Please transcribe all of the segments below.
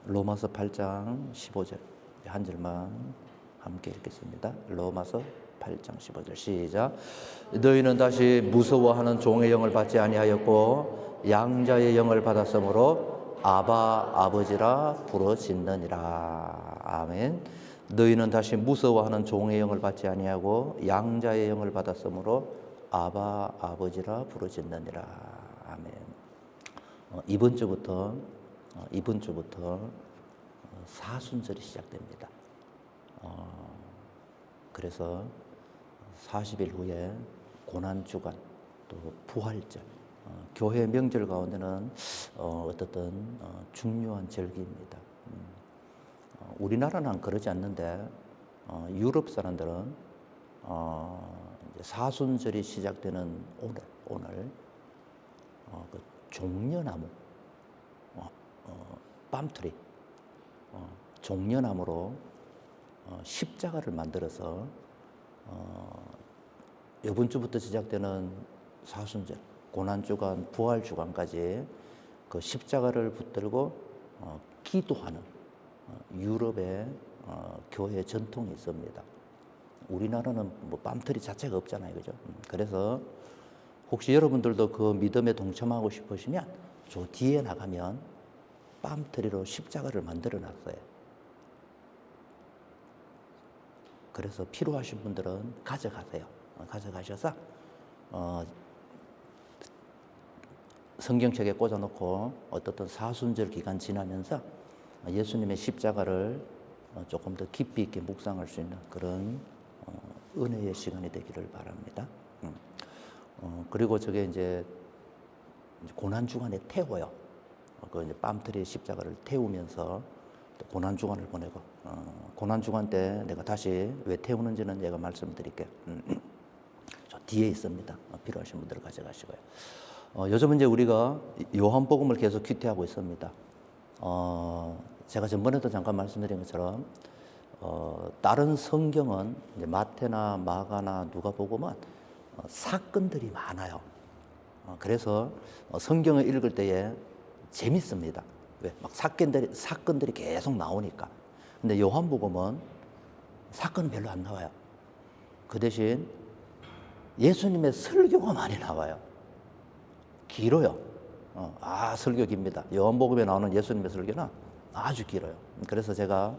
로마서 8장 15절 한 절만 함께 읽겠습니다. 로마서 8장 15절 시작. 너희는 다시 무서워하는 종의 영을 받지 아니하였고 양자의 영을 받았으므로 아바 아버지라 부르짖느니라. 아멘. 너희는 다시 무서워하는 종의 영을 받지 아니하고 양자의 영을 받았으므로 아바 아버지라 부르짖느니라. 아멘. 이번 주부터 사순절이 시작됩니다. 그래서 40일 후에 고난주간 또 부활절, 교회 명절 가운데는 어떻든 중요한 절기입니다. 우리나라는 그러지 않는데 유럽 사람들은 이제 사순절이 시작되는 오늘 그 종려나무, 팜트리, 종려나무로 십자가를 만들어서 이번 주부터 시작되는 사순절, 고난주간, 부활주간까지 그 십자가를 붙들고 기도하는 유럽의 교회 전통이 있습니다. 우리나라는 뭐 팜트리 자체가 없잖아요, 그죠? 그래서 혹시 여러분들도 그 믿음에 동참하고 싶으시면 저 뒤에 나가면 팜트리로 십자가를 만들어 놨어요. 그래서 필요하신 분들은 가져가세요. 가져가셔서 성경책에 꽂아놓고 어떻든 사순절 기간 지나면서 예수님의 십자가를 조금 더 깊이 있게 묵상할 수 있는 그런 은혜의 시간이 되기를 바랍니다. 그리고 저게 이제 고난주간에 태워요. 그 이제 팜트리 십자가를 태우면서 또 고난주간을 보내고, 고난주간 때 내가 다시 왜 태우는지는 제가 말씀드릴게요. 저 뒤에 있습니다. 필요하신 분들 가져가시고요. 요즘 이제 우리가 요한복음을 계속 큐티하고 있습니다. 제가 전번에도 잠깐 말씀드린 것처럼 다른 성경은 이제 마태나 마가나 누가복음은 사건들이 많아요. 그래서 성경을 읽을 때에 재밌습니다. 왜? 막 사건들이 계속 나오니까. 근데 요한복음은 사건은 별로 안 나와요. 그 대신 예수님의 설교가 많이 나와요. 길어요. 설교 깁니다. 요한복음에 나오는 예수님의 설교는 아주 길어요. 그래서 제가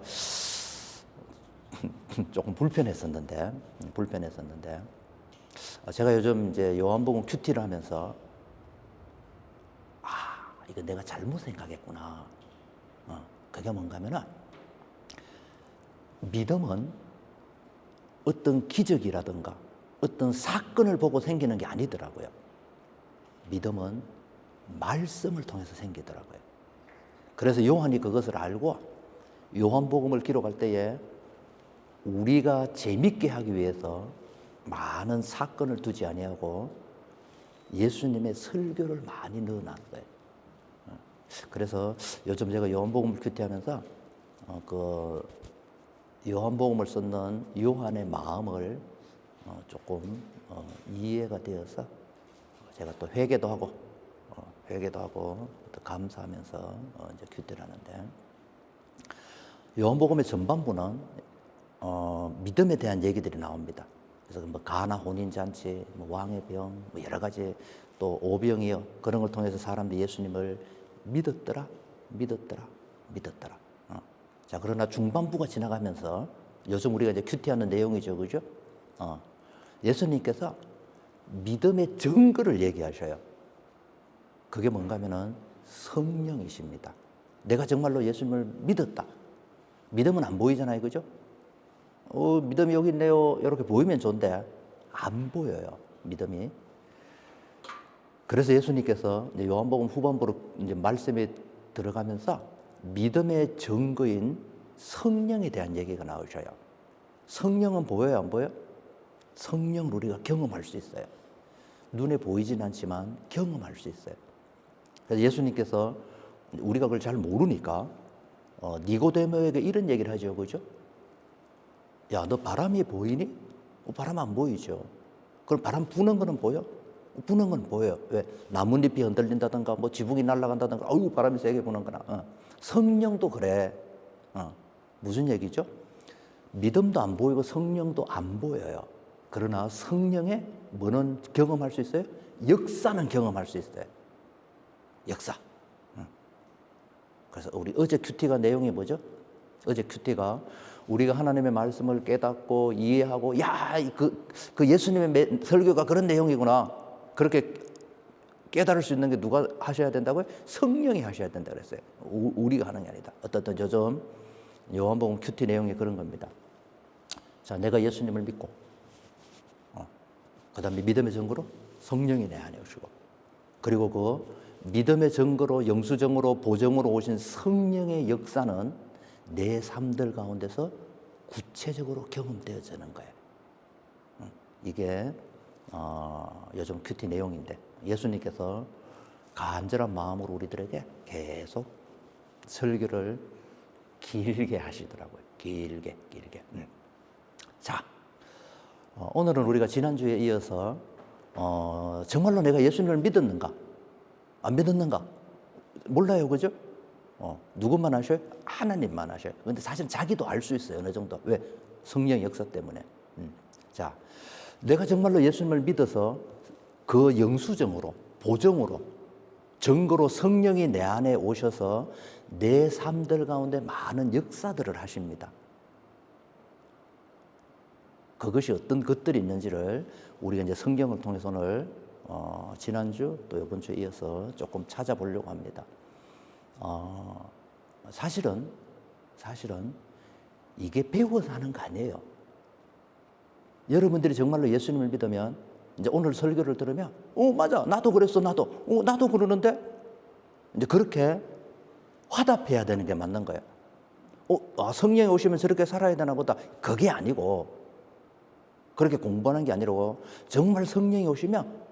조금 불편했었는데 제가 요즘 이제 요한복음 큐티를 하면서 이거 내가 잘못 생각했구나. 그게 뭔가 하면은 믿음은 어떤 기적이라든가 어떤 사건을 보고 생기는 게 아니더라고요. 믿음은 말씀을 통해서 생기더라고요. 그래서 요한이 그것을 알고 요한복음을 기록할 때에 우리가 재밌게 하기 위해서 많은 사건을 두지 아니하고 예수님의 설교를 많이 넣어놨어요. 그래서 요즘 제가 요한복음을 큐티하면서 그 요한복음을 썼는 요한의 마음을 조금 이해가 되어서 제가 또 회개도 하고 또 감사하면서 이제 큐티를 하는데, 요한복음의 전반부는 믿음에 대한 얘기들이 나옵니다. 그래서 뭐 가나 혼인잔치, 뭐 왕의 병, 뭐 여러 가지, 또 오병이어, 그런 걸 통해서 사람들이 예수님을 믿었더라. 자, 그러나 중반부가 지나가면서 요즘 우리가 이제 큐티하는 내용이죠, 그죠? 예수님께서 믿음의 증거를 얘기하셔요. 그게 뭔가 하면은 성령이십니다. 내가 정말로 예수님을 믿었다. 믿음은 안 보이잖아요, 그죠? 믿음이 여기 있네요. 이렇게 보이면 좋은데 안 보여요, 믿음이. 그래서 예수님께서 이제 요한복음 후반부로 이제 말씀에 들어가면서 믿음의 증거인 성령에 대한 얘기가 나오셔요. 성령은 보여요, 안 보여요? 성령을 우리가 경험할 수 있어요. 눈에 보이진 않지만 경험할 수 있어요. 그래서 예수님께서 우리가 그걸 잘 모르니까 니고데모에게 이런 얘기를 하죠, 그죠? 야, 너 바람이 보이니? 바람 안 보이죠. 그럼 바람 부는 거는 보여? 부는 건 보여요. 왜? 나뭇잎이 흔들린다든가, 뭐 지붕이 날아간다든가, 어우, 바람이 세게 부는 거나. 성령도 그래. 무슨 얘기죠? 믿음도 안 보이고 성령도 안 보여요. 그러나 성령의 뭐는 경험할 수 있어요? 역사는 경험할 수 있어요. 역사. 그래서 우리 어제 큐티가 내용이 뭐죠? 어제 큐티가 우리가 하나님의 말씀을 깨닫고 이해하고, 야, 그 예수님의 설교가 그런 내용이구나. 그렇게 깨달을 수 있는 게 누가 하셔야 된다고요? 성령이 하셔야 된다 그랬어요. 우리가 하는 게 아니다. 어떤 요즘 요한복음 큐티 내용이 그런 겁니다. 자, 내가 예수님을 믿고, 그 다음에 믿음의 증거로 성령이 내 안에 오시고, 그리고 그 믿음의 증거로 영수증으로 보증으로 오신 성령의 역사는 내 삶들 가운데서 구체적으로 경험되어지는 거예요. 이게 요즘 큐티 내용인데, 예수님께서 간절한 마음으로 우리들에게 계속 설교를 길게 하시더라고요. 길게. 자, 오늘은 우리가 지난주에 이어서 정말로 내가 예수님을 믿었는가? 안 믿었는가? 몰라요, 그죠? 누구만 아셔요? 하나님만 아셔요. 근데 사실 자기도 알 수 있어요, 어느 정도. 왜? 성령 역사 때문에. 자, 내가 정말로 예수님을 믿어서 그 영수증으로, 보증으로, 증거로 성령이 내 안에 오셔서 내 삶들 가운데 많은 역사들을 하십니다. 그것이 어떤 것들이 있는지를 우리가 이제 성경을 통해서 오늘 지난주 또 이번 주에 이어서 조금 찾아보려고 합니다. 사실은 이게 배워서 하는 거 아니에요. 여러분들이 정말로 예수님을 믿으면 이제 오늘 설교를 들으면 맞아, 나도 그랬어, 나도 그러는데, 이제 그렇게 화답해야 되는 게 맞는 거예요. 성령이 오시면 저렇게 살아야 되나 보다. 그게 아니고, 그렇게 공부하는 게 아니고, 정말 성령이 오시면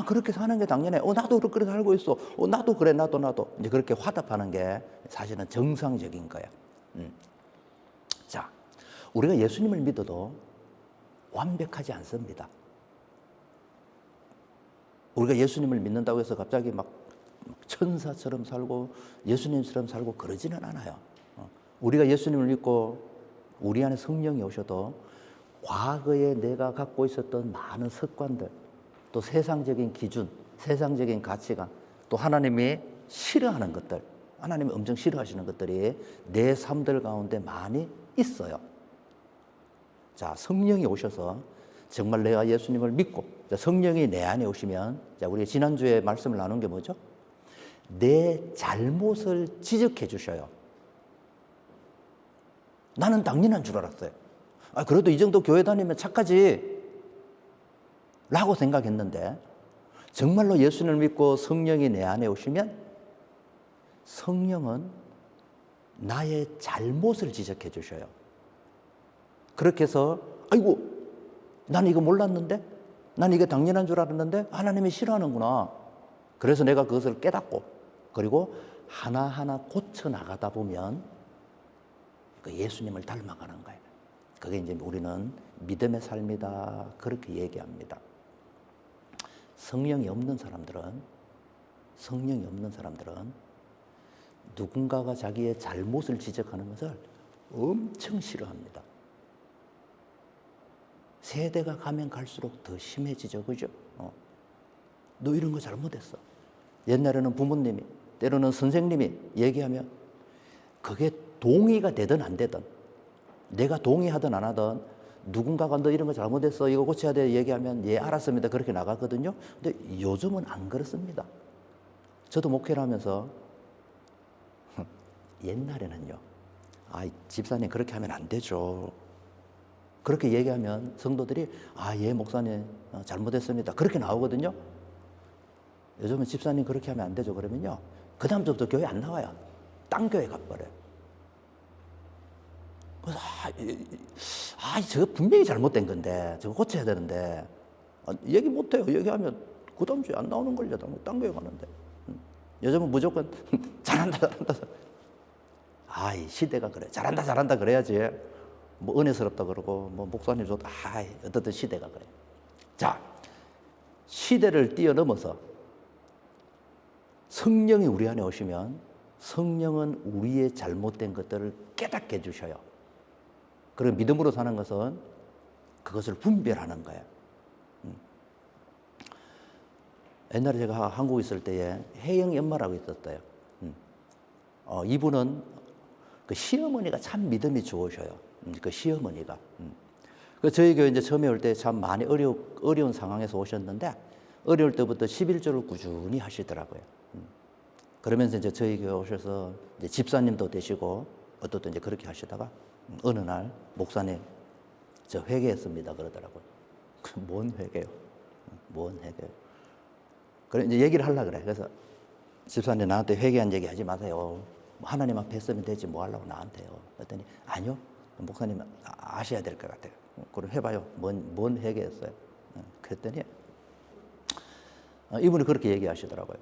그렇게 사는 게 당연해. 나도 그렇게 살고 있어. 나도 그래, 나도. 이제 그렇게 화답하는 게 사실은 정상적인 거예요. 자, 우리가 예수님을 믿어도 완벽하지 않습니다. 우리가 예수님을 믿는다고 해서 갑자기 막 천사처럼 살고 예수님처럼 살고 그러지는 않아요. 우리가 예수님을 믿고 우리 안에 성령이 오셔도 과거에 내가 갖고 있었던 많은 습관들, 또 세상적인 기준, 세상적인 가치관, 또 하나님이 싫어하는 것들, 하나님이 엄청 싫어하시는 것들이 내 삶들 가운데 많이 있어요. 자, 성령이 오셔서 정말 내가 예수님을 믿고 성령이 내 안에 오시면, 자, 우리 지난주에 말씀을 나눈 게 뭐죠? 내 잘못을 지적해 주셔요. 나는 당연한 줄 알았어요. 그래도 이 정도 교회 다니면 착하지 라고 생각했는데, 정말로 예수님을 믿고 성령이 내 안에 오시면 성령은 나의 잘못을 지적해 주셔요. 그렇게 해서 아이고, 나는 이거 몰랐는데, 난 이게 당연한 줄 알았는데 하나님이 싫어하는구나. 그래서 내가 그것을 깨닫고, 그리고 하나하나 고쳐 나가다 보면 그 예수님을 닮아가는 거예요. 그게 이제 우리는 믿음의 삶이다, 그렇게 얘기합니다. 성령이 없는 사람들은 누군가가 자기의 잘못을 지적하는 것을 엄청 싫어합니다. 세대가 가면 갈수록 더 심해지죠, 그죠? 너 이런 거 잘못했어. 옛날에는 부모님이, 때로는 선생님이 얘기하면 그게 동의가 되든 안 되든, 내가 동의하든 안 하든, 누군가가 너 이런 거 잘못했어, 이거 고쳐야 돼 얘기하면 예, 알았습니다, 그렇게 나가거든요. 근데 요즘은 안 그렇습니다. 저도 목회를 하면서 옛날에는요, 집사님 그렇게 하면 안 되죠, 그렇게 얘기하면 성도들이 예, 목사님 잘못했습니다, 그렇게 나오거든요. 요즘은 집사님 그렇게 하면 안 되죠 그러면요, 그 다음부터 교회 안 나와요. 딴 교회 가버려요. 그래서 저거 분명히 잘못된 건데 저거 고쳐야 되는데 얘기 못해요. 얘기하면 그 다음 주에 안 나오는 걸요. 딴 교회 가는데. 요즘은 무조건 잘한다. 이 시대가 그래. 잘한다 그래야지. 뭐 은혜스럽다 그러고 뭐 목사님 좋다. 어떻든 시대가 그래. 자, 시대를 뛰어넘어서 성령이 우리 안에 오시면 성령은 우리의 잘못된 것들을 깨닫게 해주셔요. 그리고 믿음으로 사는 것은 그것을 분별하는 거예요. 옛날에 제가 한국에 있을 때에 혜영 엄마라고 있었어요. 이분은 그 시어머니가 참 믿음이 좋으셔요. 그 시어머니가. 그 저희 교회 이제 처음에 올 때 참 많이 어려운 상황에서 오셨는데 어려울 때부터 11조를 꾸준히 하시더라고요. 그러면서 이제 저희 교회 오셔서 이제 집사님도 되시고 어떻든 이제 그렇게 하시다가 어느 날 목사님 저 회개했습니다 그러더라고요. 뭔 회개요? 뭔 회개요? 그래 이제 얘기를 하려고 그래. 그래서 집사님 나한테 회개한 얘기 하지 마세요. 하나님 앞에 했으면 되지 뭐 하려고 나한테요. 그랬더니 아니요. 목사님 아셔야 될 것 같아요. 그럼 해봐요. 뭔 회개했어요? 그랬더니 이분이 그렇게 얘기하시더라고요.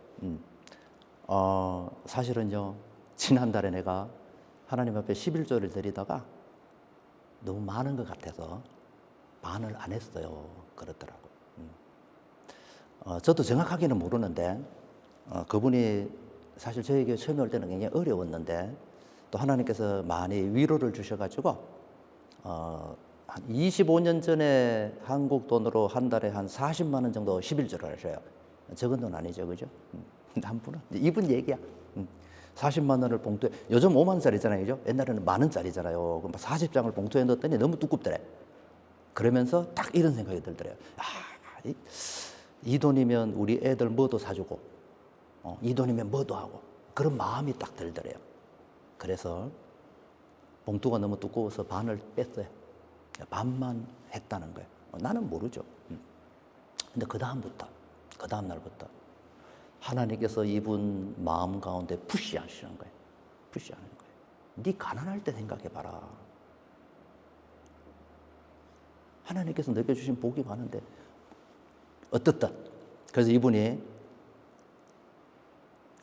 사실은요 지난달에 내가 하나님 앞에 11조를 드리다가 너무 많은 것 같아서 반을 안 했어요. 그렇더라고요. 저도 정확하게는 모르는데 그분이 사실 저희 교회 처음에 올 때는 굉장히 어려웠는데 또 하나님께서 많이 위로를 주셔가지고 한 25년 전에 한국 돈으로 한 달에 한 40만 원 정도 11조를 하셔요. 적은 돈 아니죠, 그죠? 한 분은 이분 얘기야. 40만 원을 봉투에 요즘 5만 원짜리잖아요, 그죠? 옛날에는 만 원짜리잖아요. 그럼 40장을 봉투에 넣었더니 너무 두껍더래. 그러면서 딱 이런 생각이 들더래요. 이 돈이면 우리 애들 뭐도 사주고, 이 돈이면 뭐도 하고 그런 마음이 딱 들더래요. 그래서 봉투가 너무 두꺼워서 반을 뺐어요. 반만 했다는 거예요. 나는 모르죠. 근데 그 다음 날부터 하나님께서 이분 마음 가운데 푸시하시는 거예요. 푸시하는 거예요. 네 가난할 때 생각해봐라. 하나님께서 너에게 주신 복이 많은데 어떻든 그래서 이분이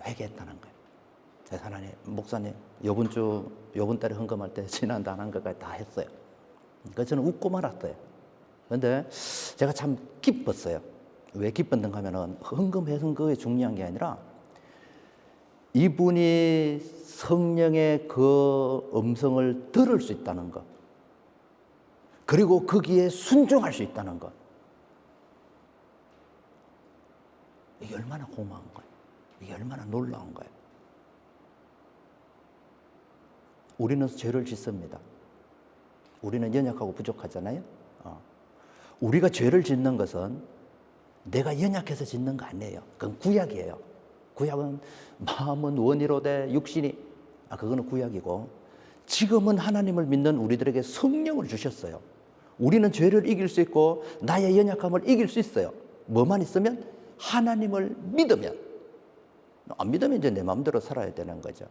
회개했다는 거예요. 그래서 하나님 목사님 요번 달에 헌금할 때 지난달 안 한 것까지 다 했어요. 그래서 저는 웃고 말았어요. 그런데 제가 참 기뻤어요. 왜 기뻤는가 하면은 헌금해서 그게 중요한 게 아니라 이분이 성령의 그 음성을 들을 수 있다는 것, 그리고 거기에 순종할 수 있다는 것, 이게 얼마나 고마운 거예요. 이게 얼마나 놀라운 거예요. 우리는 죄를 짓습니다. 우리는 연약하고 부족하잖아요. 우리가 죄를 짓는 것은 내가 연약해서 짓는 거 아니에요. 그건 구약이에요. 구약은 마음은 원이로되 육신이 그거는 구약이고, 지금은 하나님을 믿는 우리들에게 성령을 주셨어요. 우리는 죄를 이길 수 있고 나의 연약함을 이길 수 있어요. 뭐만 있으면 하나님을 믿으면. 안 믿으면 이제 내 마음대로 살아야 되는 거죠.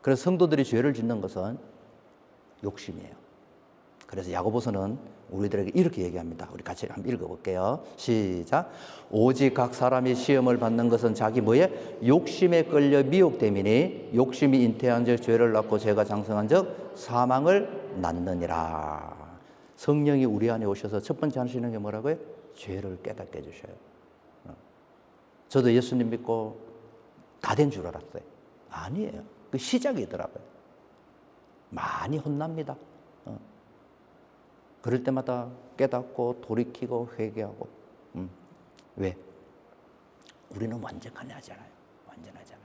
그래서 성도들이 죄를 짓는 것은 욕심이에요. 그래서 야고보서는 우리들에게 이렇게 얘기합니다. 우리 같이 한번 읽어볼게요. 시작. 오직 각 사람이 시험을 받는 것은 자기 뭐에? 욕심에 끌려 미혹됨이니 욕심이 잉태한 즉 죄를 낳고 죄가 장성한 즉 사망을 낳느니라. 성령이 우리 안에 오셔서 첫 번째 하시는 게 뭐라고요? 죄를 깨닫게 해주셔요. 저도 예수님 믿고 다 된 줄 알았어요. 아니에요. 그 시작이더라고요. 많이 혼납니다. 그럴 때마다 깨닫고 돌이키고 회개하고. 왜? 우리는 완전하잖아요. 완전하잖아요.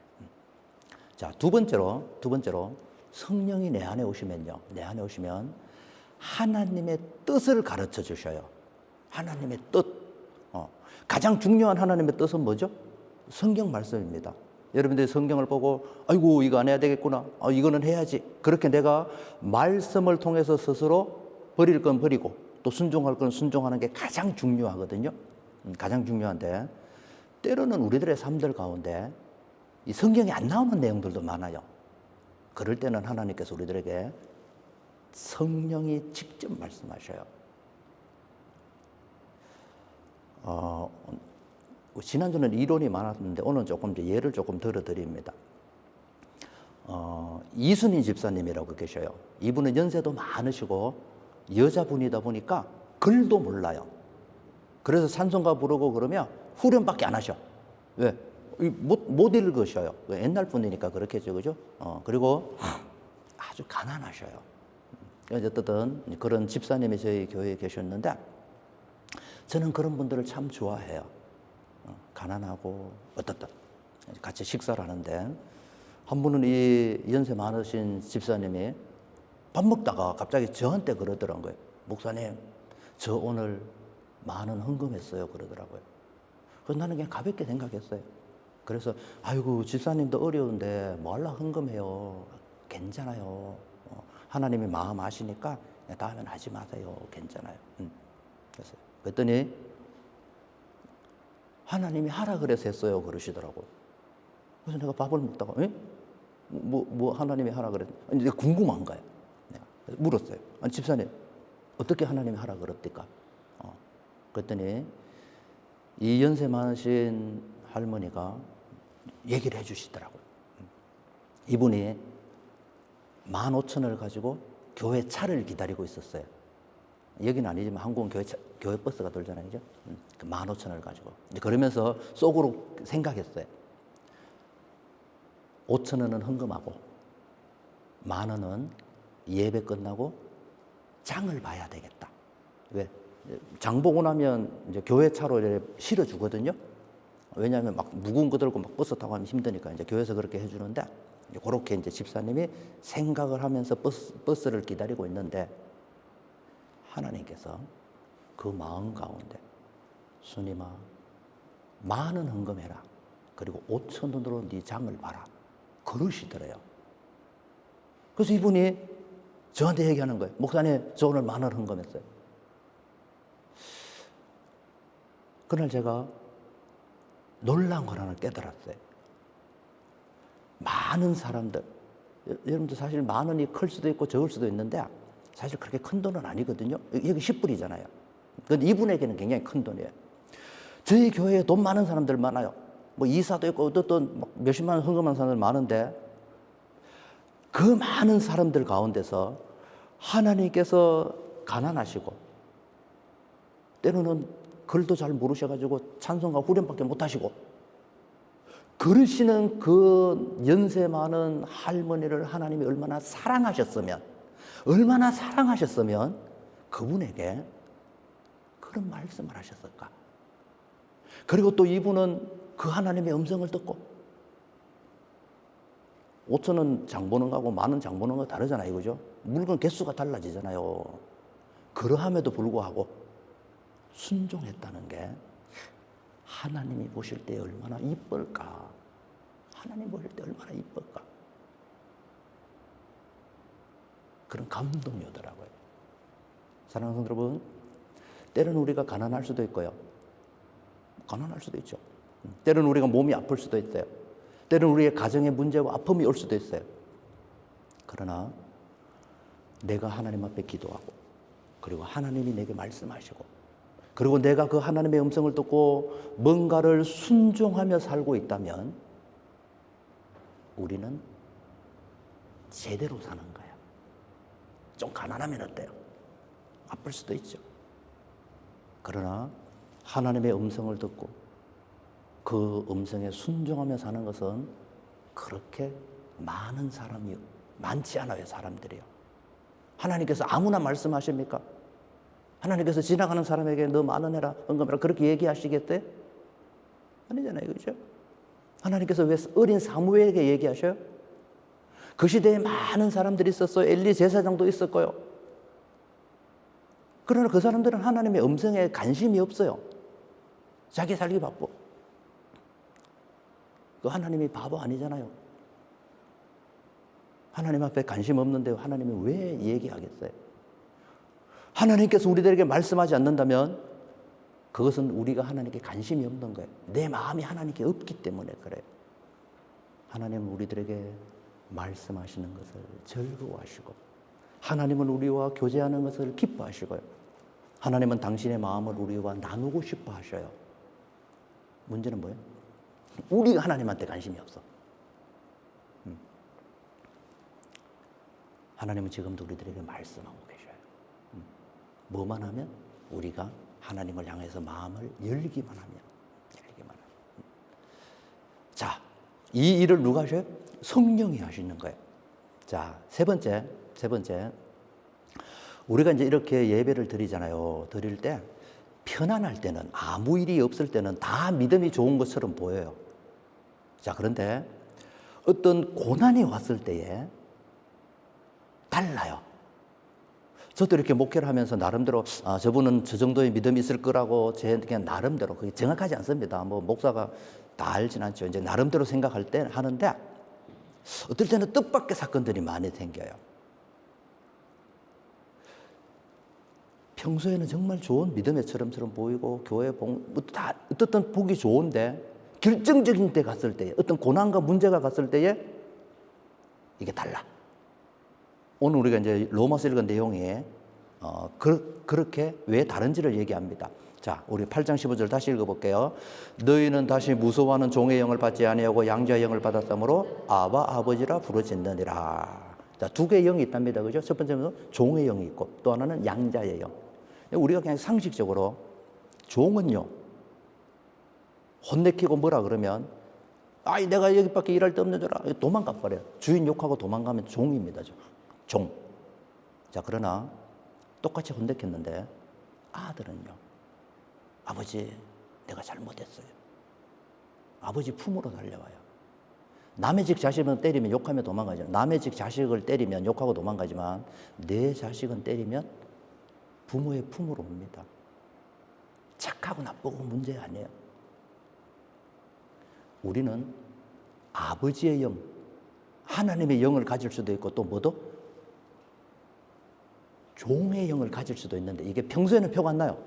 자, 두 번째로 성령이 내 안에 오시면요. 내 안에 오시면 하나님의 뜻을 가르쳐 주셔요. 하나님의 뜻. 가장 중요한 하나님의 뜻은 뭐죠? 성경 말씀입니다. 여러분들이 성경을 보고 아이고 이거 안 해야 되겠구나. 이거는 해야지. 그렇게 내가 말씀을 통해서 스스로 버릴 건 버리고 또 순종할 건 순종하는 게 가장 중요하거든요. 가장 중요한데 때로는 우리들의 삶들 가운데 이 성경에 안 나오는 내용들도 많아요. 그럴 때는 하나님께서 우리들에게 성령이 직접 말씀하셔요. 지난주는 이론이 많았는데 오늘 조금 이제 예를 조금 들어드립니다. 이순희 집사님이라고 계셔요. 이분은 연세도 많으시고 여자분이다 보니까 글도 몰라요. 그래서 찬송가 부르고 그러면 후렴밖에 안 하셔. 왜? 못 읽으셔요. 옛날 분이니까 그렇겠죠, 그죠? 그리고 아주 가난하셔요. 어쨌든 그런 집사님이 저희 교회에 계셨는데 저는 그런 분들을 참 좋아해요. 가난하고 어떻든 같이 식사를 하는데 한 분은 이 연세 많으신 집사님이 밥 먹다가 갑자기 저한테 그러더라고요. 목사님, 저 오늘 많은 헌금했어요. 그러더라고요. 그래서 나는 그냥 가볍게 생각했어요. 그래서 아이고 집사님도 어려운데 뭐하러 헌금해요. 괜찮아요. 하나님이 마음 아시니까 다음엔 하지 마세요. 괜찮아요. 그래서 그랬더니 하나님이 하라 그래서 했어요. 그러시더라고요. 그래서 내가 밥을 먹다가 뭐 하나님이 하라 그랬. 내가 궁금한 거예요. 내가 물었어요. 아니 집사님 어떻게 하나님이 하라 그랬을까? 그랬더니 이 연세 많으신 할머니가 얘기를 해주시더라고요. 이분이 15,000원을 가지고 교회 차를 기다리고 있었어요. 여기는 아니지만 한국은 교회 버스가 돌잖아요. 그죠? 15,000원을 가지고. 그러면서 속으로 생각했어요. 5,000원은 헌금하고 10,000원은 예배 끝나고 장을 봐야 되겠다. 왜? 장 보고 나면 이제 교회 차로 실어주거든요. 왜냐하면 막 무거운 거 들고 막 버스 타고 하면 힘드니까 이제 교회에서 그렇게 해주는데 그렇게 이제 집사님이 생각을 하면서 버스를 기다리고 있는데 하나님께서 그 마음 가운데 주님아 많은 헌금해라. 그리고 5,000원으로 네 장을 봐라. 그러시더래요. 그래서 이분이 저한테 얘기하는 거예요. 목사님, 저 오늘 10,000원 헌금했어요. 그날 제가 놀라운 걸 하나 깨달았어요. 많은 사람들, 여러분들 사실 10,000원이 클 수도 있고 적을 수도 있는데 사실 그렇게 큰 돈은 아니거든요. 여기 10불이잖아요. 그런데 이분에게는 굉장히 큰 돈이에요. 저희 교회에 돈 많은 사람들 많아요. 뭐 이사도 있고 어떤 몇십만 원 헌금한 사람들 많은데 그 많은 사람들 가운데서 하나님께서 가난하시고 때로는 글도 잘 모르셔가지고 찬송가 후렴밖에 못하시고 그러시는 그 연세 많은 할머니를 하나님이 얼마나 사랑하셨으면 그분에게 그런 말씀을 하셨을까? 그리고 또 이분은 그 하나님의 음성을 듣고 5,000원 장 보는 거하고 10,000원 장 보는 거 다르잖아요. 그죠? 물건 개수가 달라지잖아요. 그러함에도 불구하고 순종했다는 게 하나님이 보실 때 얼마나 이쁠까? 하나님 보실 때 얼마나 이쁠까? 그런 감동이 오더라고요. 사랑하는 성도 여러분, 때로는 우리가 가난할 수도 있고요. 가난할 수도 있죠. 때로는 우리가 몸이 아플 수도 있어요. 때로는 우리의 가정에 문제와 아픔이 올 수도 있어요. 그러나 내가 하나님 앞에 기도하고 그리고 하나님이 내게 말씀하시고 그리고 내가 그 하나님의 음성을 듣고 뭔가를 순종하며 살고 있다면 우리는 제대로 사는 거예요. 좀 가난하면 어때요? 아플 수도 있죠. 그러나 하나님의 음성을 듣고 그 음성에 순종하며 사는 것은 그렇게 많은 사람이 많지 않아요. 사람들이요. 하나님께서 아무나 말씀하십니까? 하나님께서 지나가는 사람에게 너 10,000원 해라, 헌금해라 그렇게 얘기하시겠대? 아니잖아요. 그렇죠? 하나님께서 왜 어린 사무엘에게 얘기하셔요? 그 시대에 많은 사람들이 있었어요. 엘리 제사장도 있었고요. 그러나 그 사람들은 하나님의 음성에 관심이 없어요. 자기 살기 바빠. 그 하나님이 바보 아니잖아요. 하나님 앞에 관심 없는데 하나님이 왜 얘기하겠어요? 하나님께서 우리들에게 말씀하지 않는다면 그것은 우리가 하나님께 관심이 없는 거예요. 내 마음이 하나님께 없기 때문에 그래요. 하나님은 우리들에게 말씀하시는 것을 즐거워하시고 하나님은 우리와 교제하는 것을 기뻐하시고요. 하나님은 당신의 마음을 우리와 나누고 싶어 하셔요. 문제는 뭐예요? 우리가 하나님한테 관심이 없어. 하나님은 지금도 우리들에게 말씀하고 계셔요. 뭐만 하면 우리가 하나님을 향해서 마음을 열기만 하면. 자, 이 일을 누가 하셔요? 성령이 하시는 거예요. 자, 세 번째. 우리가 이제 이렇게 예배를 드리잖아요. 드릴 때 편안할 때는, 아무 일이 없을 때는 다 믿음이 좋은 것처럼 보여요. 자, 그런데 어떤 고난이 왔을 때에 달라요. 저도 이렇게 목회를 하면서 나름대로 저분은 저 정도의 믿음이 있을 거라고 제 그냥 나름대로, 그게 정확하지 않습니다. 뭐 목사가 다 알진 않죠. 이제 나름대로 생각할 때 하는데, 어떨 때는 뜻밖의 사건들이 많이 생겨요. 평소에는 정말 좋은 믿음의 처럼처럼 보이고 교회 다 어떤 보기 좋은데, 결정적인 때 갔을 때에, 어떤 고난과 문제가 갔을 때에 이게 달라. 오늘 우리가 이제 로마서 읽은 내용이 그렇게 왜 다른지를 얘기합니다. 자, 우리 8장 15절 다시 읽어볼게요. 너희는 다시 무서워하는 종의 영을 받지 아니하고 양자의 영을 받았으므로 아바 아버지라 부르짖느니라. 자, 두 개의 영이 있답니다. 그죠? 첫 번째는 종의 영이 있고 또 하나는 양자의 영. 우리가 그냥 상식적으로 종은요, 혼내키고 뭐라 그러면 아이 내가 여기밖에 일할 데 없는 줄 알아. 도망가 버려요. 주인 욕하고 도망가면 종입니다. 종. 자, 그러나 똑같이 혼내켰는데 아들은요, 아버지 내가 잘못했어요. 아버지 품으로 달려와요. 남의 집 자식은 때리면 욕하며 도망가죠. 남의 집 자식을 때리면 욕하고 도망가지만 내 자식은 때리면 부모의 품으로 옵니다. 착하고 나쁘고 문제 아니에요. 우리는 아버지의 영, 하나님의 영을 가질 수도 있고 또 뭐도? 종의 영을 가질 수도 있는데, 이게 평소에는 표가 안 나요.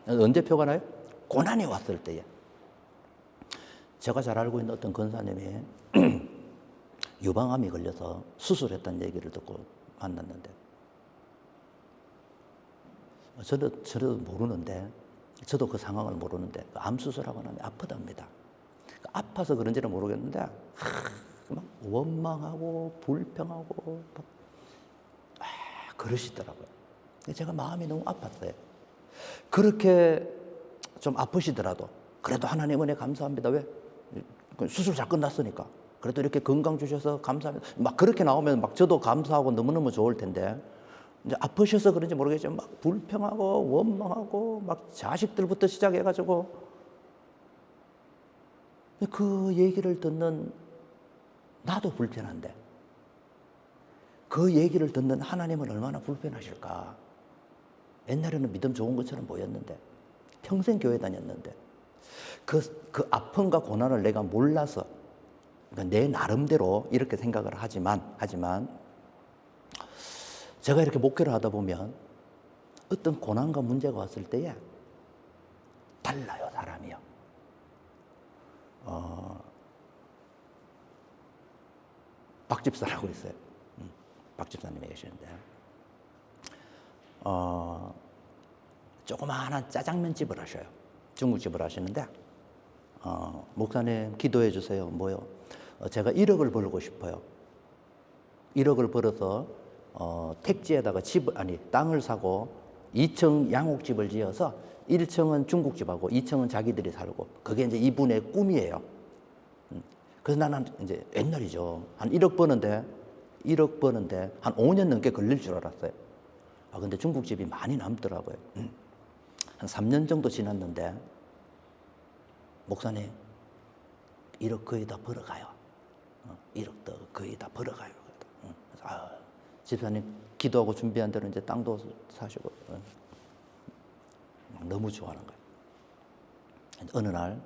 언제 표가 나요? 고난이 왔을 때에. 제가 잘 알고 있는 어떤 권사님이 유방암이 걸려서 수술했다는 얘기를 듣고 만났는데, 저도 모르는데, 저도 그 상황을 모르는데, 암 수술하고 나면 아프답니다. 아파서 그런지는 모르겠는데 막 원망하고 불평하고 막 그러시더라고요. 제가 마음이 너무 아팠어요. 그렇게 좀 아프시더라도 그래도 하나님 은혜 감사합니다. 왜? 수술 잘 끝났으니까. 그래도 이렇게 건강 주셔서 감사합니다. 막 그렇게 나오면 막 저도 감사하고 너무너무 좋을 텐데, 이제 아프셔서 그런지 모르겠지만 막 불평하고 원망하고 막 자식들부터 시작해가지고, 그 얘기를 듣는 나도 불편한데 그 얘기를 듣는 하나님은 얼마나 불편하실까. 옛날에는 믿음 좋은 것처럼 보였는데, 평생 교회 다녔는데 그 아픔과 고난을 내가 몰라서, 그러니까 내 나름대로 이렇게 생각을 하지만 제가 이렇게 목회를 하다 보면 어떤 고난과 문제가 왔을 때에 달라요, 사람이요. 박 집사라고 있어요. 박 집사님이 계시는데, 조그마한 짜장면집을 하셔요. 중국집을 하시는데, 목사님 기도해 주세요. 뭐요? 제가 1억을 벌고 싶어요. 1억을 벌어서 택지에다가 땅을 사고 2층 양옥집을 지어서 1층은 중국집하고 2층은 자기들이 살고, 그게 이제 이분의 꿈이에요. 그래서 나는 이제 옛날이죠. 한 1억 버는데 한 5년 넘게 걸릴 줄 알았어요. 근데 중국집이 많이 남더라고요. 한 3년 정도 지났는데, 목사님 1억 거의 다 벌어가요. 1억도 거의 다 벌어가요. 그래서 집사님 기도하고 준비한 대로 이제 땅도 사시고 너무 좋아하는 거예요. 어느 날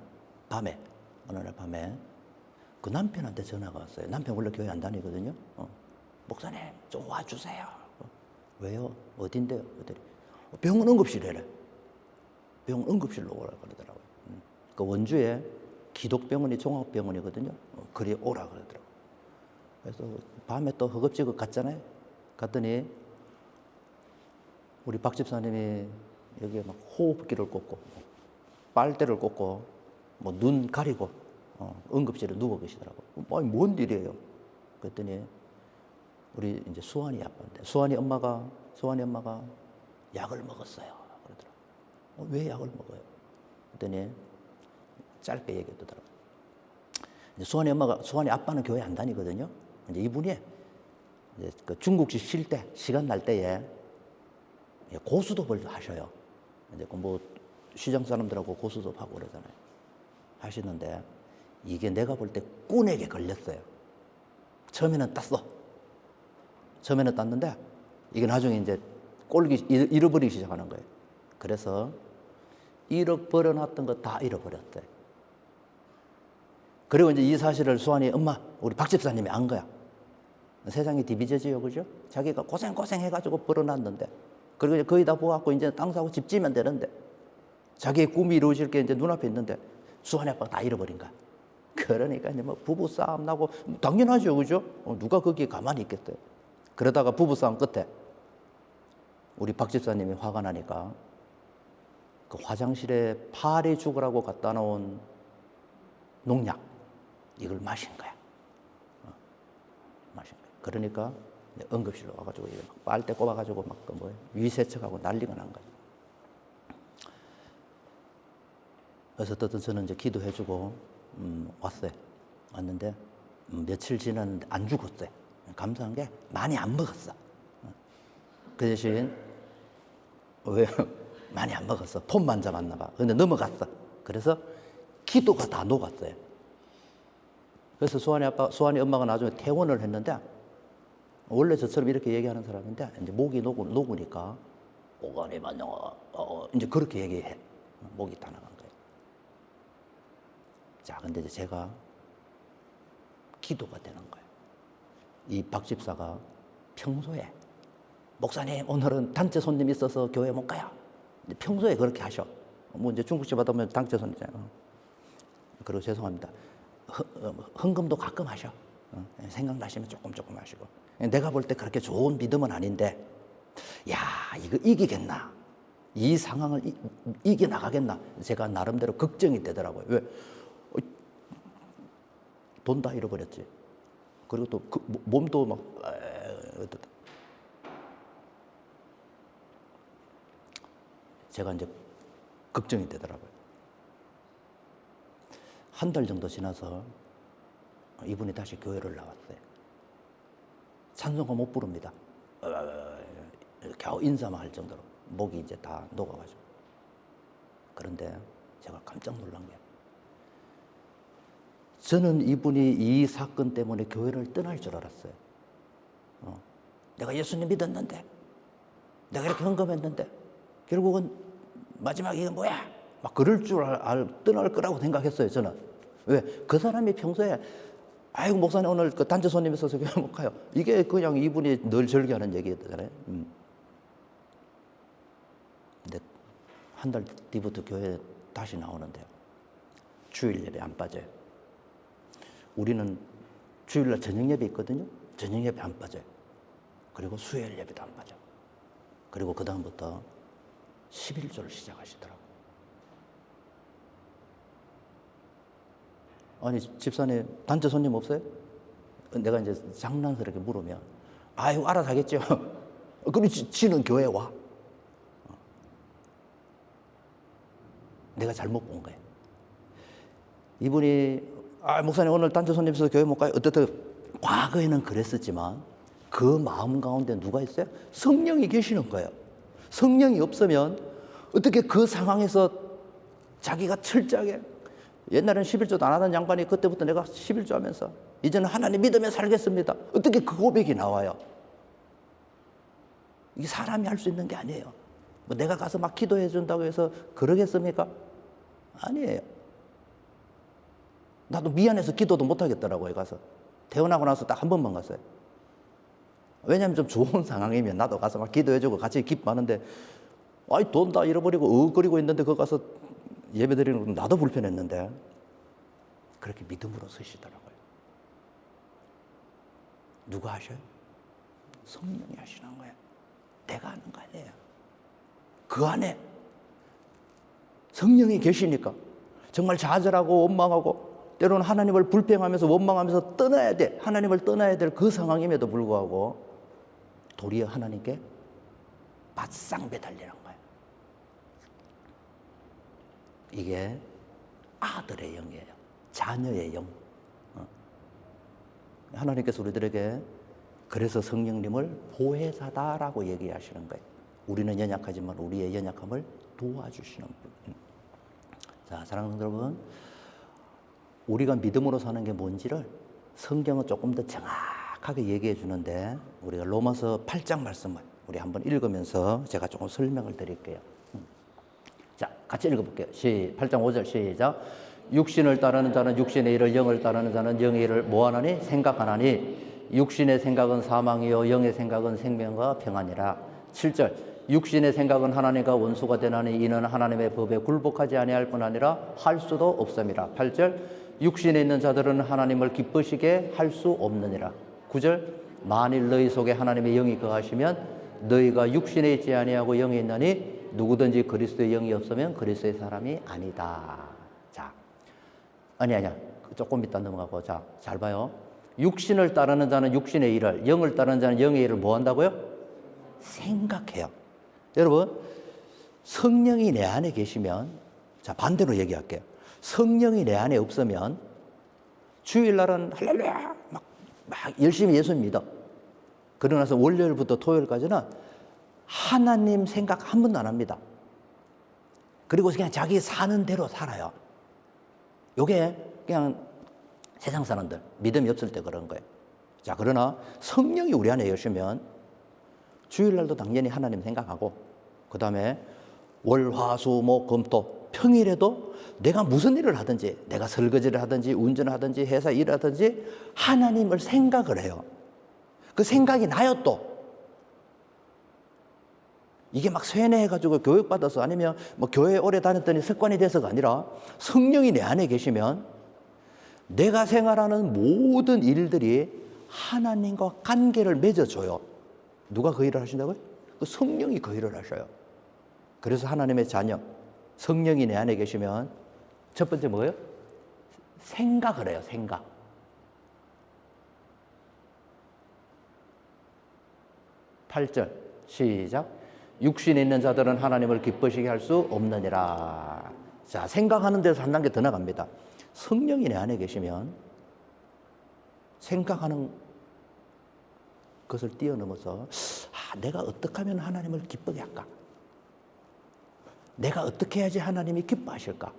밤에 그 남편한테 전화가 왔어요. 남편 원래 교회 안 다니거든요. 목사님 좀 와주세요. 왜요? 어딘데요? 그랬더니 병원 응급실이래. 병원 응급실로 오라 그러더라고요. 그 원주에 기독병원이 종합병원이거든요. 그리 오라 그러더라고요. 그래서 밤에 또 허겁지겁 갔잖아요. 갔더니 우리 박 집사님이 여기에 막 호흡기를 꽂고 빨대를 꽂고 뭐 눈 가리고 응급실에 누워 계시더라고요. 아니 뭔 일이에요? 그랬더니 우리 이제 수환이 아빠인데 수환이 엄마가 약을 먹었어요. 그러더라고요. 왜 약을 먹어요? 그랬더니 짧게 얘기하더라고요. 수환이 아빠는 교회 안 다니거든요. 이제 이분이 이제 그 중국집 쉴 때, 시간 날 때에 고수톱을 하셔요. 이제 뭐 시장 사람들하고 고수톱 하고 그러잖아요. 하시는데 이게 내가 볼 때 꾼에게 걸렸어요. 처음에는 땄는데 이게 나중에 이제 잃어버리기 시작하는 거예요. 그래서 1억 벌어놨던 거 다 잃어버렸어요. 그리고 이제 이 사실을 수환이 엄마, 우리 박 집사님이 안 거야. 세상이 디비저지요, 그죠? 자기가 고생 해가지고 벌어놨는데, 그리고 이제 거의 다 모아갖고 이제 땅 사고 집 지면 되는데, 자기의 꿈이 이루어질 게 이제 눈앞에 있는데, 수환이 아빠가 다 잃어버린 거야. 그러니까 이제 뭐 부부싸움 나고, 당연하죠, 그죠? 누가 거기에 가만히 있겠어요. 그러다가 부부싸움 끝에, 우리 박 집사님이 화가 나니까, 그 화장실에 파리 죽으라고 갖다 놓은 농약, 이걸 마신 거야. 마신 거야. 그러니까 응급실로 와가지고 막 빨대 꼽아가지고 막 위세척하고 난리가 난 거야. 그래서 어쨌든 저는 이제 기도해주고 왔어요. 왔는데 며칠 지났는데 안 죽었어요. 감사한 게 많이 안 먹었어. 그 대신 왜 많이 안 먹었어? 폼만 잡았나 봐. 근데 넘어갔어. 그래서 기도가 다 녹았어요. 그래서 수환이 엄마가 나중에 퇴원을 했는데, 원래 저처럼 이렇게 얘기하는 사람인데, 이제 목이 녹으니까, 오가니만 이제 그렇게 얘기해. 목이 다 나간 거예요. 자, 근데 이제 제가 기도가 되는 거예요. 이 박 집사가 평소에, 목사님, 오늘은 단체 손님 있어서 교회 못 가요. 평소에 그렇게 하셔. 뭐 이제 중국집 하다 보면 단체 손님이잖아요. 그리고 죄송합니다. 헌금도 가끔 하셔. 생각나시면 조금 하시고. 내가 볼 때 그렇게 좋은 믿음은 아닌데, 야, 이거 이기겠나? 이 상황을 이겨나가겠나? 제가 나름대로 걱정이 되더라고요. 왜? 돈 다 잃어버렸지. 그리고 또 몸도 막, 제가 이제 걱정이 되더라고요. 한 달 정도 지나서 이분이 다시 교회를 나왔어요. 찬송가 못 부릅니다. 겨우 인사만 할 정도로 목이 이제 다 녹아가지고. 그런데 제가 깜짝 놀란 게, 저는 이분이 이 사건 때문에 교회를 떠날 줄 알았어요. 내가 예수님 믿었는데, 내가 이렇게 헌금했는데, 결국은 마지막에 이게 뭐야? 막 그럴 줄 떠날 거라고 생각했어요, 저는. 왜? 그 사람이 평소에, 아이고, 목사님 오늘 그 단체 손님 있어서 교회 못 가요. 이게 그냥 이분이 늘 절개하는 얘기였잖아요. 근데 한 달 뒤부터 교회 다시 나오는데요. 주일 예배 안 빠져요. 우리는 주일날 저녁 예배 있거든요. 저녁 예배 안 빠져요. 그리고 수요일 예배도 안 빠져. 그리고 그 다음부터 11조를 시작하시더라고요. 아니, 집사님, 단체 손님 없어요? 내가 이제 장난스럽게 물으면, 아유, 알아서 하겠죠. 그럼 지는 교회 와. 내가 잘못 본 거예요. 이분이, 목사님 오늘 단체 손님 있어서 교회 못 가요? 어쨌든 과거에는 그랬었지만, 그 마음 가운데 누가 있어요? 성령이 계시는 거예요. 성령이 없으면 어떻게 그 상황에서 자기가 철저하게, 옛날에는 11조도 안 하던 양반이 그때부터 내가 11조 하면서 이제는 하나님 믿으며 살겠습니다. 어떻게 그 고백이 나와요? 이게 사람이 할 수 있는 게 아니에요. 뭐 내가 가서 막 기도해 준다고 해서 그러겠습니까? 아니에요. 나도 미안해서 기도도 못 하겠더라고요, 가서. 태어나고 나서 딱 한 번만 갔어요. 왜냐하면 좀 좋은 상황이면 나도 가서 막 기도해주고 같이 기뻐하는데, 돈 다 잃어버리고 어거리고 있는데 거기 가서 예배 드리는 건 나도 불편했는데, 그렇게 믿음으로 서시더라고요. 누가 하셔요? 성령이 하시는 거예요. 내가 하는 거 아니에요. 그 안에 성령이 계시니까 정말 좌절하고 원망하고 때로는 하나님을 불평하면서 원망하면서 떠나야 돼. 하나님을 떠나야 될 그 상황임에도 불구하고 도리어 하나님께 바싹 매달리는 거예요. 이게 아들의 영이에요. 자녀의 영. 하나님께서 우리들에게 그래서 성령님을 보혜사다라고 얘기하시는 거예요. 우리는 연약하지만 우리의 연약함을 도와주시는 분. 자, 사랑하는 여러분, 우리가 믿음으로 사는 게 뭔지를 성경은 조금 더 정확하게 얘기해 주는데, 우리가 로마서 8장 말씀을 우리 한번 읽으면서 제가 조금 설명을 드릴게요. 자, 같이 읽어볼게요. 8장 5절 시작. 육신을 따르는 자는 육신의 일을, 영을 따르는 자는 영의 일을 뭐하나니? 생각하나니 육신의 생각은 사망이요 영의 생각은 생명과 평안이라. 7절. 육신의 생각은 하나님과 원수가 되나니 이는 하나님의 법에 굴복하지 아니할 뿐 아니라 할 수도 없음이라. 8절. 육신에 있는 자들은 하나님을 기쁘시게 할 수 없느니라. 9절. 만일 너희 속에 하나님의 영이 거하시면 너희가 육신에 있지 아니하고 영에 있나니 누구든지 그리스도의 영이 없으면 그리스도의 사람이 아니다. 자, 아니야. 조금 이따 넘어가고. 자, 잘 봐요. 육신을 따르는 자는 육신의 일을, 영을 따르는 자는 영의 일을 뭐 한다고요? 생각해요. 여러분, 성령이 내 안에 계시면, 자, 반대로 얘기할게요. 성령이 내 안에 없으면 주일날은 할렐루야 막 열심히 예수 믿어. 그러고 나서 월요일부터 토요일까지는 하나님 생각 한 번도 안 합니다. 그리고 그냥 자기 사는 대로 살아요. 요게 그냥 세상 사람들 믿음이 없을 때 그런 거예요. 자, 그러나 성령이 우리 안에 계시면 주일날도 당연히 하나님 생각하고, 그 다음에 월, 화, 수, 목, 금, 토 평일에도 내가 무슨 일을 하든지, 내가 설거지를 하든지 운전을 하든지 회사 일을 하든지 하나님을 생각을 해요. 그 생각이 나요. 또 이게 막 세뇌해가지고 교육받아서 아니면 뭐 교회 오래 다녔더니 습관이 돼서가 아니라 성령이 내 안에 계시면 내가 생활하는 모든 일들이 하나님과 관계를 맺어줘요. 누가 그 일을 하신다고요? 그 성령이 그 일을 하셔요. 그래서 하나님의 자녀, 성령이 내 안에 계시면 첫 번째 뭐예요? 생각을 해요. 생각. 팔 절 시작. 육신에 있는 자들은 하나님을 기쁘시게 할 수 없느니라. 자, 생각하는 데서 한 단계 더 나갑니다. 성령이 내 안에 계시면 생각하는 것을 뛰어넘어서 내가 어떻게 하면 하나님을 기쁘게 할까? 내가 어떻게 해야지 하나님이 기뻐하실까?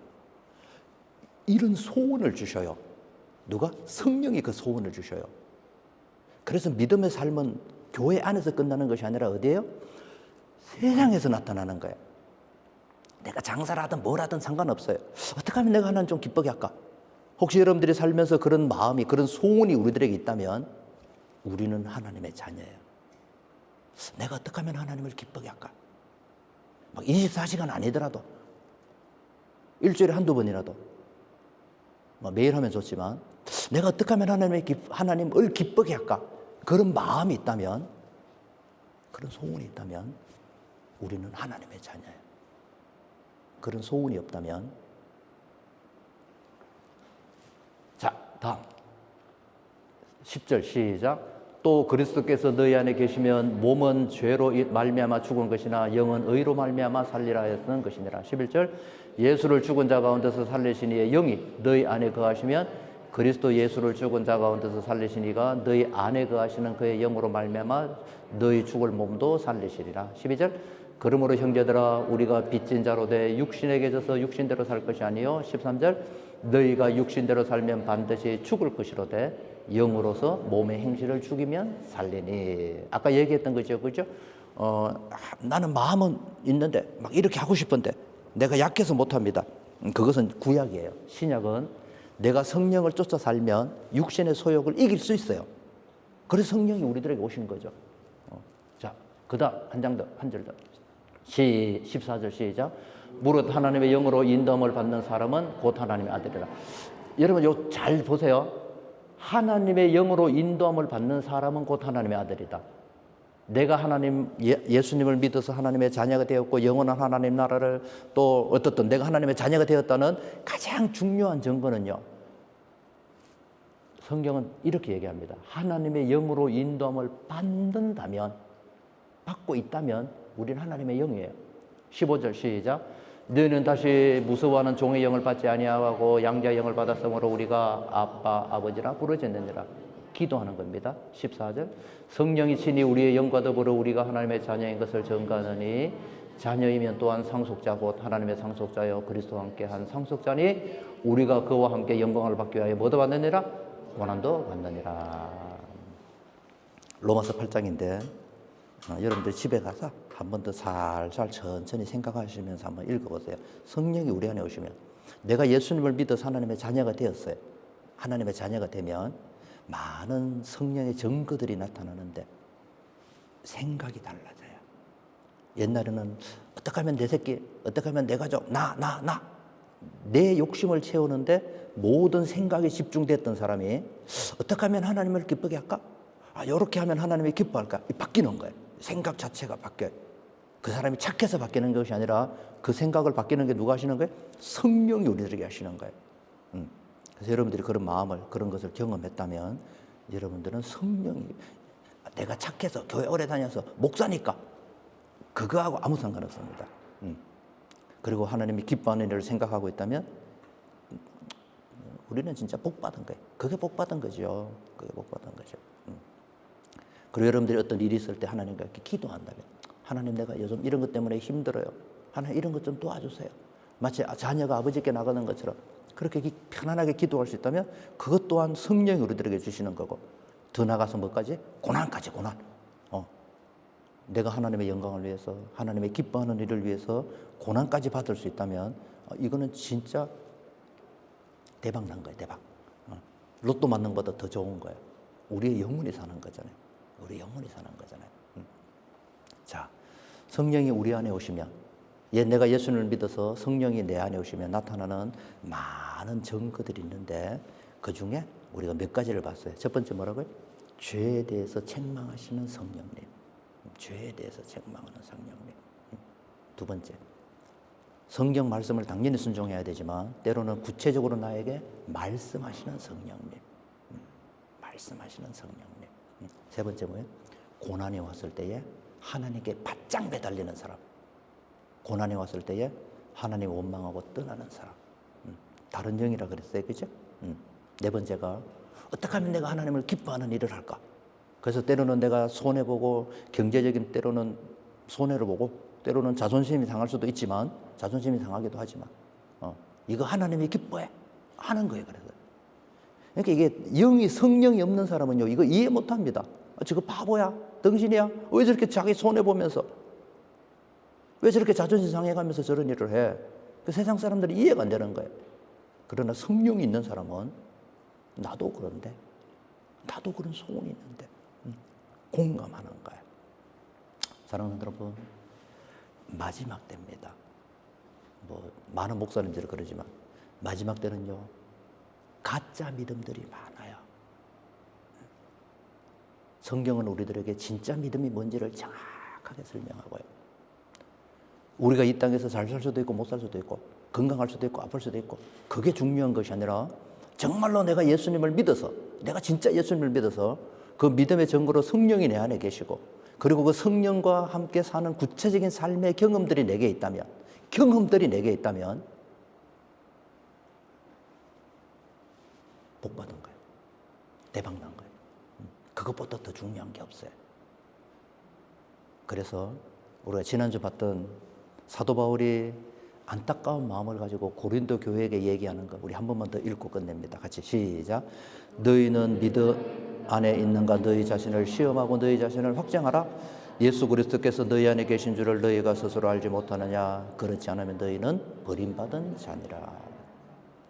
이런 소원을 주셔요. 누가? 성령이 그 소원을 주셔요. 그래서 믿음의 삶은 교회 안에서 끝나는 것이 아니라 어디예요? 세상에서 나타나는 거예요. 내가 장사를 하든 뭘 하든 상관없어요. 어떻게 하면 내가 하나님 좀 기쁘게 할까? 혹시 여러분들이 살면서 그런 마음이, 그런 소원이 우리들에게 있다면 우리는 하나님의 자녀예요. 내가 어떻게 하면 하나님을 기쁘게 할까? 막 24시간 아니더라도 일주일에 한두 번이라도, 매일 하면 좋지만 내가 어떻게 하면 하나님을 기쁘게 할까? 그런 마음이 있다면, 그런 소원이 있다면 우리는 하나님의 자녀예요. 그런 소원이 없다면, 자, 다음 10절 시작. 또 그리스도께서 너희 안에 계시면 몸은 죄로 말미암아 죽은 것이나 영은 의로 말미암아 살리라 했던 것이니라. 11절. 예수를 죽은 자 가운데서 살리신 이의 영이 너희 안에 거하시면 그리스도 예수를 죽은 자 가운데서 살리신 이가 너희 안에 거하시는 그의 영으로 말미암아 너희 죽을 몸도 살리시리라. 12절. 그러므로 형제들아 우리가 빚진 자로 돼 육신에게 져서 육신대로 살 것이 아니요. 13절. 너희가 육신대로 살면 반드시 죽을 것이로되 영으로서 몸의 행실을 죽이면 살리니. 아까 얘기했던 거죠, 그죠? 나는 마음은 있는데 막 이렇게 하고 싶은데 내가 약해서 못합니다. 그것은 구약이에요. 신약은 내가 성령을 쫓아 살면 육신의 소욕을 이길 수 있어요. 그래서 성령이 우리들에게 오신 거죠. 자, 그 다음 한 절 더. 14절 시작. 무릇 하나님의 영으로 인도함을 받는 사람은 곧 하나님의 아들이라. 여러분 이거 잘 보세요. 하나님의 영으로 인도함을 받는 사람은 곧 하나님의 아들이다. 내가 예수님을 믿어서 하나님의 자녀가 되었고 영원한 하나님 나라를 또 어떻든 내가 하나님의 자녀가 되었다는 가장 중요한 증거는요, 성경은 이렇게 얘기합니다. 하나님의 영으로 인도함을 받고 있다면 우리는 하나님의 영이에요. 15절 시작. 너희는 다시 무서워하는 종의 영을 받지 아니하고 양자의 영을 받았으므로 우리가 아빠 아버지라 부르짖느니라. 기도하는 겁니다. 14절 성령이 친히 우리의 영과 더불어 우리가 하나님의 자녀인 것을 증거하느니 자녀이면 또한 상속자 곧 하나님의 상속자여 그리스도와 함께 한 상속자니 우리가 그와 함께 영광을 받기 위하여 뭐도 받느니라? 고난도 받느니라. 로마서 8장인데 여러분들 집에 가서 한 번 더 살살 천천히 생각하시면서 한번 읽어보세요. 성령이 우리 안에 오시면 내가 예수님을 믿어서 하나님의 자녀가 되었어요. 하나님의 자녀가 되면 많은 성령의 증거들이 나타나는데 생각이 달라져요. 옛날에는 어떻게 하면 내 새끼, 어떻게 하면 내 가족, 내 욕심을 채우는데 모든 생각이 집중됐던 사람이 어떻게 하면 하나님을 기쁘게 할까? 이렇게 하면 하나님이 기뻐할까? 바뀌는 거예요. 생각 자체가 바뀌어요. 그 사람이 착해서 바뀌는 것이 아니라 그 생각을 바뀌는 게 누가 하시는 거예요? 성령이 우리들에게 하시는 거예요. 그래서 여러분들이 그런 마음을, 그런 것을 경험했다면 여러분들은 성령이 내가 착해서 교회 오래 다녀서 목사니까 그거하고 아무 상관없습니다. 그리고 하나님이 기뻐하는 일을 생각하고 있다면 우리는 진짜 복 받은 거예요. 그게 복 받은 거죠. 그게 복 받은 거죠. 그리고 여러분들이 어떤 일이 있을 때 하나님과 이렇게 기도한다면 하나님 내가 요즘 이런 것 때문에 힘들어요. 하나님 이런 것 좀 도와주세요. 마치 자녀가 아버지께 나가는 것처럼 그렇게 편안하게 기도할 수 있다면 그것 또한 성령이 우리들에게 주시는 거고 더 나가서 뭐까지? 고난까지 고난. 내가 하나님의 영광을 위해서 하나님의 기뻐하는 일을 위해서 고난까지 받을 수 있다면 이거는 진짜 대박 난 거예요. 대박. 로또 맞는 것보다 더 좋은 거예요. 우리의 영혼이 사는 거잖아요. 우리 영혼이 사는 거잖아요. 자, 성령이 우리 안에 오시면 내가 예수님을 믿어서 성령이 내 안에 오시면 나타나는 많은 증거들이 있는데 그중에 우리가 몇 가지를 봤어요. 첫 번째 뭐라고요? 죄에 대해서 책망하시는 성령님. 죄에 대해서 책망하는 성령님. 두 번째, 성경 말씀을 당연히 순종해야 되지만 때로는 구체적으로 나에게 말씀하시는 성령님. 말씀하시는 성령님. 세 번째 뭐예요? 고난이 왔을 때에 하나님께 바짝 매달리는 사람. 고난이 왔을 때에 하나님 원망하고 떠나는 사람. 다른 영이라 그랬어요. 그죠? 네 번째가 어떻게 하면 내가 하나님을 기뻐하는 일을 할까? 그래서 때로는 내가 손해보고 경제적인 때로는 손해를 보고 때로는 자존심이 상할 수도 있지만 자존심이 상하기도 하지만 이거 하나님이 기뻐해 하는 거예요. 그래서 그러니까 이게 영이 성령이 없는 사람은요 이거 이해 못합니다. 저거 바보야 덩신이야 왜 저렇게 자기 손해보면서 왜 저렇게 자존심 상해가면서 저런 일을 해. 그 세상 사람들이 이해가 안 되는 거예요. 그러나 성령이 있는 사람은 나도 그런데 나도 그런 소원이 있는데 공감하는 거예요. 사랑하는 여러분, 마지막 때입니다. 많은 목사님들이 그러지만 마지막 때는요 가짜 믿음들이 많아요. 성경은 우리들에게 진짜 믿음이 뭔지를 정확하게 설명하고요. 우리가 이 땅에서 잘 살 수도 있고 못 살 수도 있고 건강할 수도 있고 아플 수도 있고 그게 중요한 것이 아니라 정말로 내가 예수님을 믿어서 내가 진짜 예수님을 믿어서 그 믿음의 증거로 성령이 내 안에 계시고 그리고 그 성령과 함께 사는 구체적인 삶의 경험들이 내게 있다면 복 받은 거예요. 대박 난 거예요. 그것보다 더 중요한 게 없어요. 그래서 우리가 지난주 봤던 사도 바울이 안타까운 마음을 가지고 고린도 교회에게 얘기하는 거 우리 한 번만 더 읽고 끝냅니다. 같이 시작. 너희는 믿음 안에 있는가 너희 자신을 시험하고 너희 자신을 확증하라. 예수 그리스도께서 너희 안에 계신 줄을 너희가 스스로 알지 못하느냐. 그렇지 않으면 너희는 버림받은 자니라.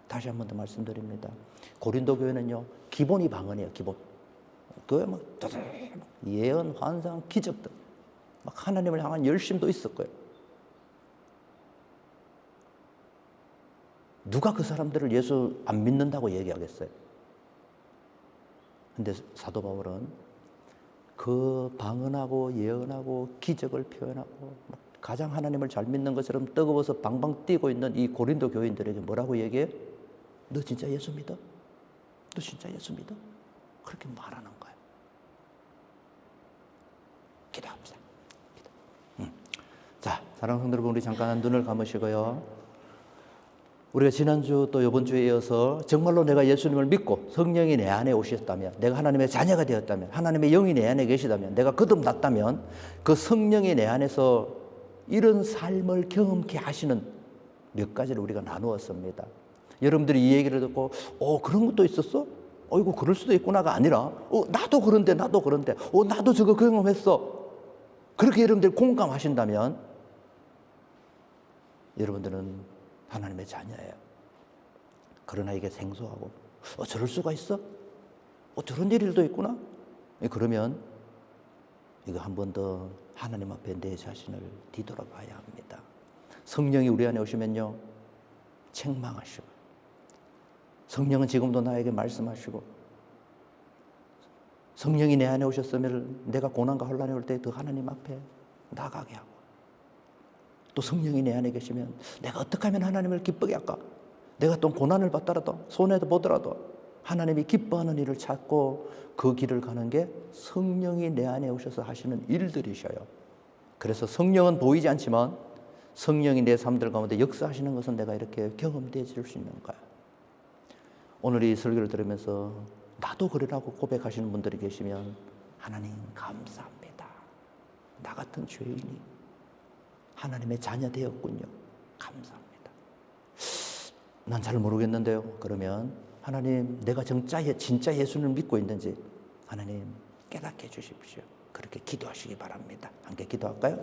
다시 한 번 더 말씀드립니다. 고린도 교회는요 기본이 방언이에요. 기본. 교회 막 예언, 환상, 기적들 막 하나님을 향한 열심도 있을 거예요. 누가 그 사람들을 예수 안 믿는다고 얘기하겠어요? 근데 사도 바울은 그 방언하고 예언하고 기적을 표현하고 가장 하나님을 잘 믿는 것처럼 뜨거워서 방방 뛰고 있는 이 고린도 교인들에게 뭐라고 얘기해? 너 진짜 예수 믿어? 너 진짜 예수 믿어? 그렇게 말하는 거예요. 기도합시다. 자, 사랑하는 성도 여러분, 우리 잠깐 눈을 감으시고요. 우리가 지난주 또 이번 주에 이어서 정말로 내가 예수님을 믿고 성령이 내 안에 오셨다면, 내가 하나님의 자녀가 되었다면, 하나님의 영이 내 안에 계시다면, 내가 거듭났다면 그 성령이 내 안에서 이런 삶을 경험케 하시는 몇 가지를 우리가 나누었습니다. 여러분들이 이 얘기를 듣고 그런 것도 있었어? 이거 그럴 수도 있구나가 아니라 나도 그런데 나도 저거 경험했어. 그렇게 여러분들이 공감하신다면 여러분들은 하나님의 자녀예요. 그러나 이게 생소하고 저럴 수가 있어? 저런 일도 있구나? 그러면 이거 한 번 더 하나님 앞에 내 자신을 뒤돌아봐야 합니다. 성령이 우리 안에 오시면요, 책망하시고, 성령은 지금도 나에게 말씀하시고, 성령이 내 안에 오셨으면 내가 고난과 혼란이 올 때 더 하나님 앞에 나가게 하고, 또 성령이 내 안에 계시면 내가 어떻게 하면 하나님을 기쁘게 할까? 내가 또 고난을 받더라도, 손해도 보더라도 하나님이 기뻐하는 일을 찾고 그 길을 가는 게 성령이 내 안에 오셔서 하시는 일들이셔요. 그래서 성령은 보이지 않지만 성령이 내 삶들 가운데 역사하시는 것은 내가 이렇게 경험되어 줄 수 있는 거야. 오늘 이 설교를 들으면서 나도 그러라고 고백하시는 분들이 계시면 하나님 감사합니다. 나 같은 죄인이 하나님의 자녀 되었군요. 감사합니다. 난 잘 모르겠는데요. 그러면 하나님, 내가 진짜 예수를 믿고 있는지 하나님 깨닫게 해주십시오. 그렇게 기도하시기 바랍니다. 함께 기도할까요?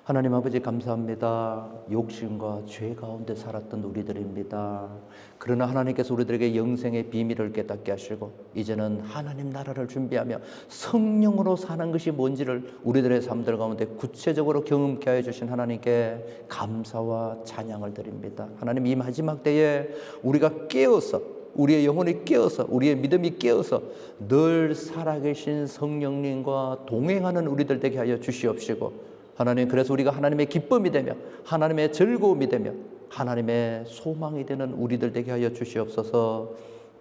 하나님 아버지, 감사합니다. 욕심과 죄 가운데 살았던 우리들입니다. 그러나 하나님께서 우리들에게 영생의 비밀을 깨닫게 하시고 이제는 하나님 나라를 준비하며 성령으로 사는 것이 뭔지를 우리들의 삶들 가운데 구체적으로 경험케 하여 주신 하나님께 감사와 찬양을 드립니다. 하나님, 이 마지막 때에 우리가 깨어서, 우리의 영혼이 깨어서, 우리의 믿음이 깨어서 늘 살아계신 성령님과 동행하는 우리들 되게 하여 주시옵시고, 하나님, 그래서 우리가 하나님의 기쁨이 되며 하나님의 즐거움이 되며 하나님의 소망이 되는 우리들 되게 하여 주시옵소서.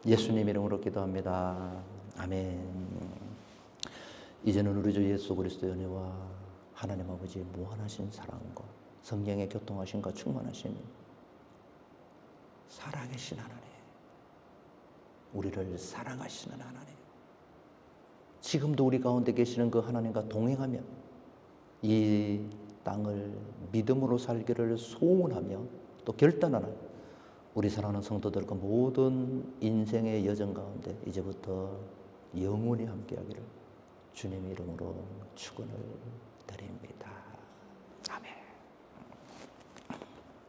예수님 이름으로 기도합니다. 아멘. 이제는 우리 주 예수 그리스도의 은혜와 하나님 아버지의 무한하신 사랑과 성령의 교통하심과 충만하심, 살아계신 하나님, 우리를 사랑하시는 하나님, 지금도 우리 가운데 계시는 그 하나님과 동행하며 이 땅을 믿음으로 살기를 소원하며 또 결단하는 우리 사랑하는 성도들과 모든 인생의 여정 가운데 이제부터 영원히 함께하기를 주님의 이름으로 축원을 드립니다.